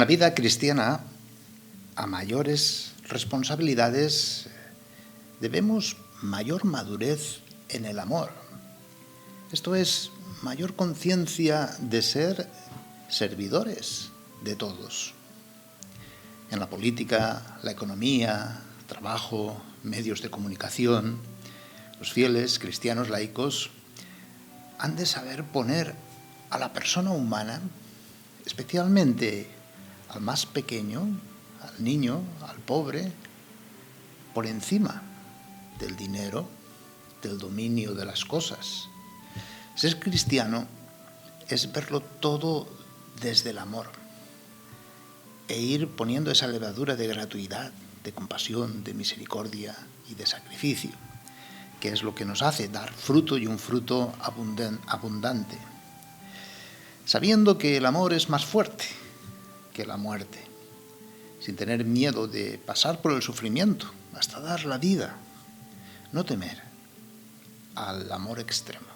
la vida cristiana, a mayores responsabilidades, debemos mayor madurez en el amor. Esto es, mayor conciencia de ser servidores de todos. En la política, la economía, trabajo, medios de comunicación, los fieles cristianos laicos han de saber poner a la persona humana, especialmente al más pequeño, al niño, al pobre, por encima del dinero, del dominio de las cosas. Ser cristiano es verlo todo desde el amor e ir poniendo esa levadura de gratuidad, de compasión, de misericordia y de sacrificio, que es lo que nos hace dar fruto y un fruto abundante, sabiendo que el amor es más fuerte que la muerte, sin tener miedo de pasar por el sufrimiento, hasta dar la vida, no temer al amor extremo.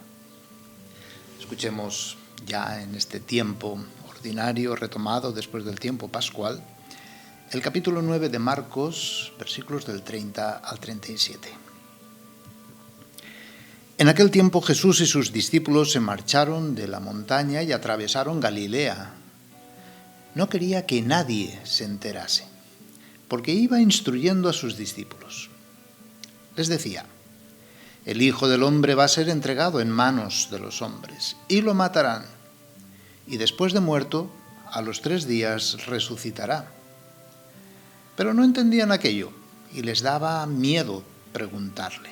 Escuchemos ya en este tiempo ordinario retomado después del tiempo pascual, el capítulo 9 de Marcos, versículos del 30 al 37. En aquel tiempo Jesús y sus discípulos se marcharon de la montaña y atravesaron Galilea. No quería que nadie se enterase, porque iba instruyendo a sus discípulos. Les decía: el Hijo del Hombre va a ser entregado en manos de los hombres, y lo matarán, y después de muerto, a los 3 días resucitará. Pero no entendían aquello, y les daba miedo preguntarle.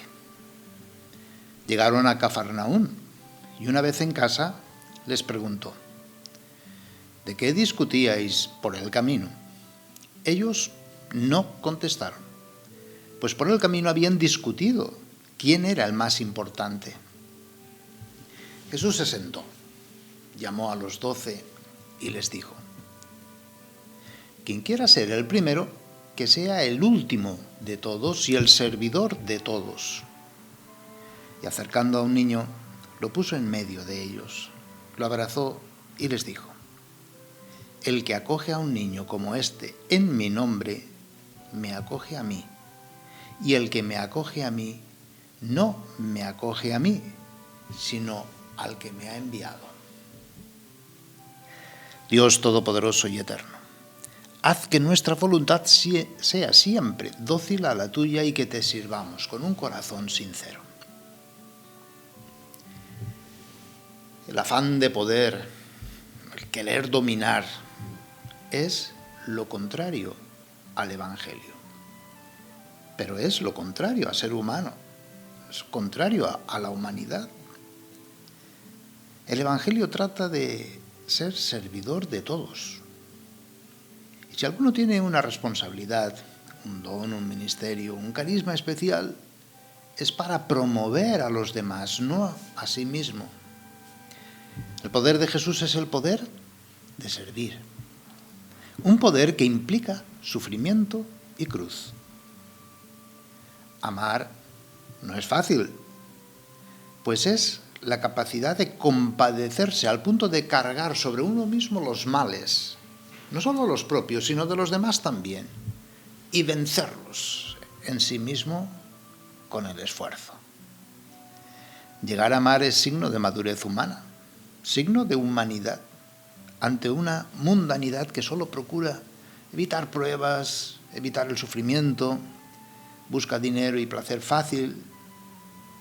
Llegaron a Cafarnaún, y una vez en casa les preguntó: ¿de qué discutíais por el camino? Ellos no contestaron, pues por el camino habían discutido quién era el más importante. Jesús se sentó, llamó a los 12 y les dijo: quien quiera ser el primero, que sea el último de todos y el servidor de todos. Y acercando a un niño, lo puso en medio de ellos, lo abrazó y les dijo: el que acoge a un niño como este en mi nombre, me acoge a mí. Y el que me acoge a mí, no me acoge a mí, sino al que me ha enviado. Dios Todopoderoso y Eterno, haz que nuestra voluntad sea siempre dócil a la tuya y que te sirvamos con un corazón sincero. El afán de poder, el querer dominar, es lo contrario al Evangelio. Pero es lo contrario a ser humano, es contrario a la humanidad. El Evangelio trata de ser servidor de todos. Y si alguno tiene una responsabilidad, un don, un ministerio, un carisma especial, es para promover a los demás, no a sí mismo. El poder de Jesús es el poder de servir. Un poder que implica sufrimiento y cruz. Amar no es fácil, pues es la capacidad de compadecerse al punto de cargar sobre uno mismo los males, no solo los propios, sino de los demás también, y vencerlos en sí mismo con el esfuerzo. Llegar a amar es signo de madurez humana, signo de humanidad, ante una mundanidad que solo procura evitar pruebas, evitar el sufrimiento, busca dinero y placer fácil,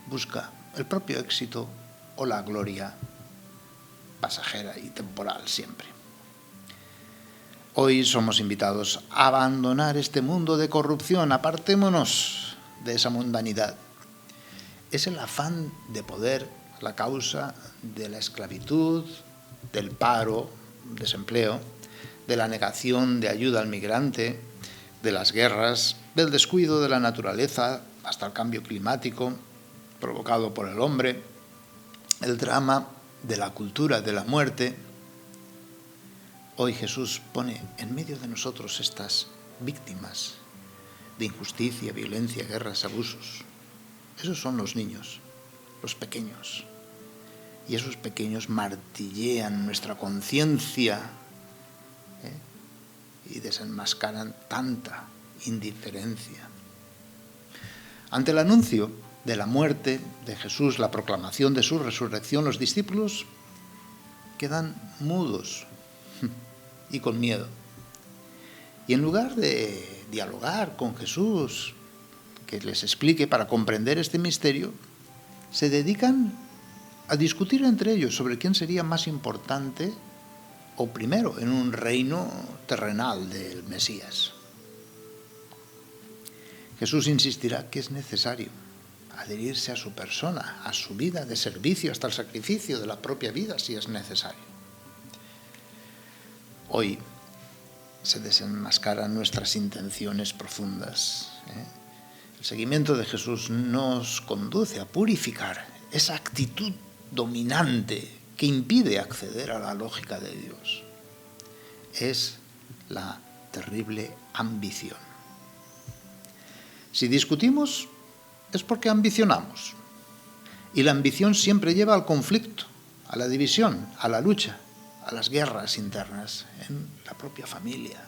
busca el propio éxito o la gloria pasajera y temporal siempre. Hoy somos invitados a abandonar este mundo de corrupción, apartémonos de esa mundanidad. Es el afán de poder la causa de la esclavitud, del paro, desempleo, de la negación de ayuda al migrante, de las guerras, del descuido de la naturaleza, hasta el cambio climático provocado por el hombre, el drama de la cultura de la muerte. Hoy Jesús pone en medio de nosotros estas víctimas de injusticia, violencia, guerras, abusos. Esos son los niños, los pequeños. Y esos pequeños martillean nuestra conciencia y desenmascaran tanta indiferencia. Ante el anuncio de la muerte de Jesús, la proclamación de su resurrección, los discípulos quedan mudos y con miedo. Y en lugar de dialogar con Jesús, que les explique para comprender este misterio, se dedican a discutir entre ellos sobre quién sería más importante o primero en un reino terrenal del Mesías. Jesús insistirá que es necesario adherirse a su persona, a su vida de servicio, hasta el sacrificio de la propia vida, si es necesario. Hoy se desenmascaran nuestras intenciones profundas. El seguimiento de Jesús nos conduce a purificar esa actitud dominante que impide acceder a la lógica de Dios. Es la terrible ambición. Si discutimos, es porque ambicionamos. Y la ambición siempre lleva al conflicto, a la división, a la lucha, a las guerras internas en la propia familia,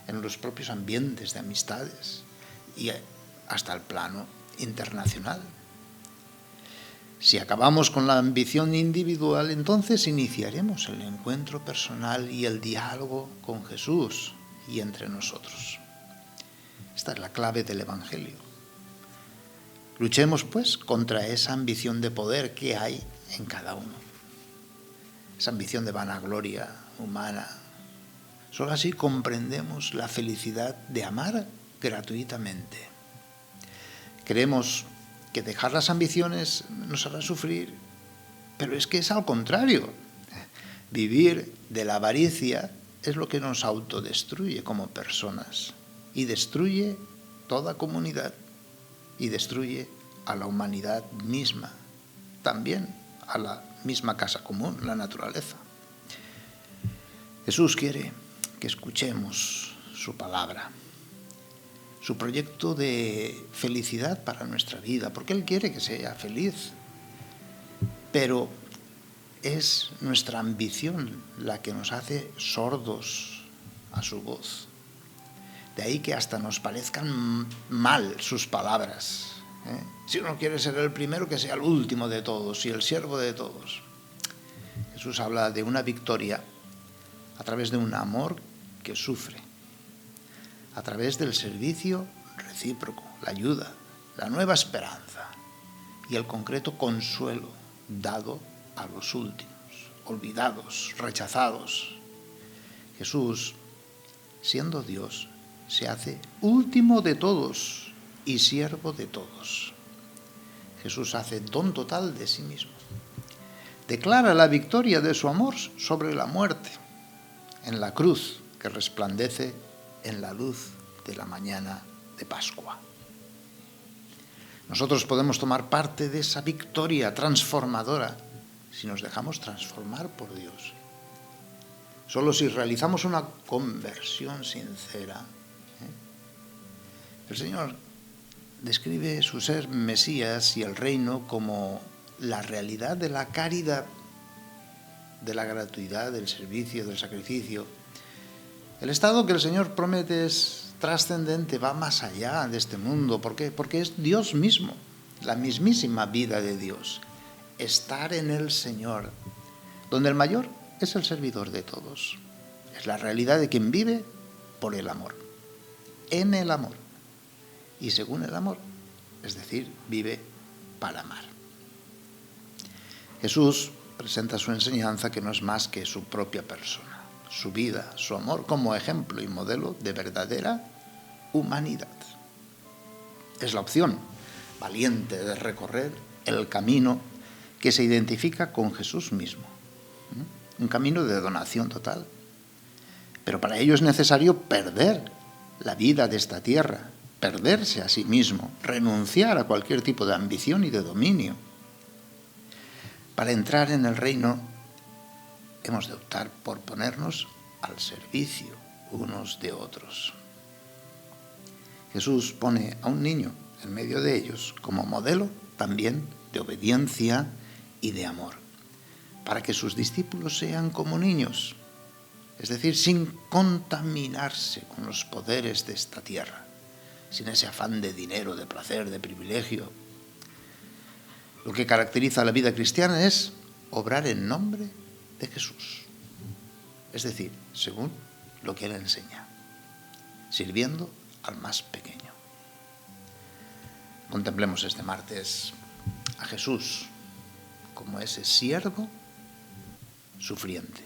en los propios ambientes de amistades y hasta el plano internacional. Si acabamos con la ambición individual, entonces iniciaremos el encuentro personal y el diálogo con Jesús y entre nosotros. Esta es la clave del Evangelio. Luchemos, pues, contra esa ambición de poder que hay en cada uno. Esa ambición de vanagloria humana. Solo así comprendemos la felicidad de amar gratuitamente. Creemos que dejar las ambiciones nos hará sufrir, pero es que es al contrario. Vivir de la avaricia es lo que nos autodestruye como personas y destruye toda comunidad y destruye a la humanidad misma, también a la misma casa común, la naturaleza. Jesús quiere que escuchemos su palabra, su proyecto de felicidad para nuestra vida, porque Él quiere que sea feliz. Pero es nuestra ambición la que nos hace sordos a su voz. De ahí que hasta nos parezcan mal sus palabras. Si uno quiere ser el primero, que sea el último de todos y el siervo de todos. Jesús habla de una victoria a través de un amor que sufre, a través del servicio recíproco, la ayuda, la nueva esperanza y el concreto consuelo dado a los últimos, olvidados, rechazados. Jesús, siendo Dios, se hace último de todos y siervo de todos. Jesús hace don total de sí mismo. Declara la victoria de su amor sobre la muerte en la cruz que resplandece en la luz de la mañana de Pascua. Nosotros podemos tomar parte de esa victoria transformadora si nos dejamos transformar por Dios. Solo si realizamos una conversión sincera. El Señor describe su ser Mesías y el reino como la realidad de la caridad, de la gratuidad, del servicio, del sacrificio. El estado que el Señor promete es trascendente, va más allá de este mundo. ¿Por qué? Porque es Dios mismo, la mismísima vida de Dios. Estar en el Señor, donde el mayor es el servidor de todos. Es la realidad de quien vive por el amor, en el amor y según el amor, es decir, vive para amar. Jesús presenta su enseñanza que no es más que su propia persona, su vida, su amor como ejemplo y modelo de verdadera humanidad. Es la opción valiente de recorrer el camino que se identifica con Jesús mismo, un camino de donación total. Pero para ello es necesario perder la vida de esta tierra, perderse a sí mismo, renunciar a cualquier tipo de ambición y de dominio. Para entrar en el reino hemos de optar por ponernos al servicio unos de otros. Jesús pone a un niño en medio de ellos como modelo también de obediencia y de amor, para que sus discípulos sean como niños, es decir, sin contaminarse con los poderes de esta tierra, sin ese afán de dinero, de placer, de privilegio. Lo que caracteriza a la vida cristiana es obrar en nombre de Jesús, es decir, según lo que Él enseña, sirviendo al más pequeño. Contemplemos este martes a Jesús como ese siervo sufriente.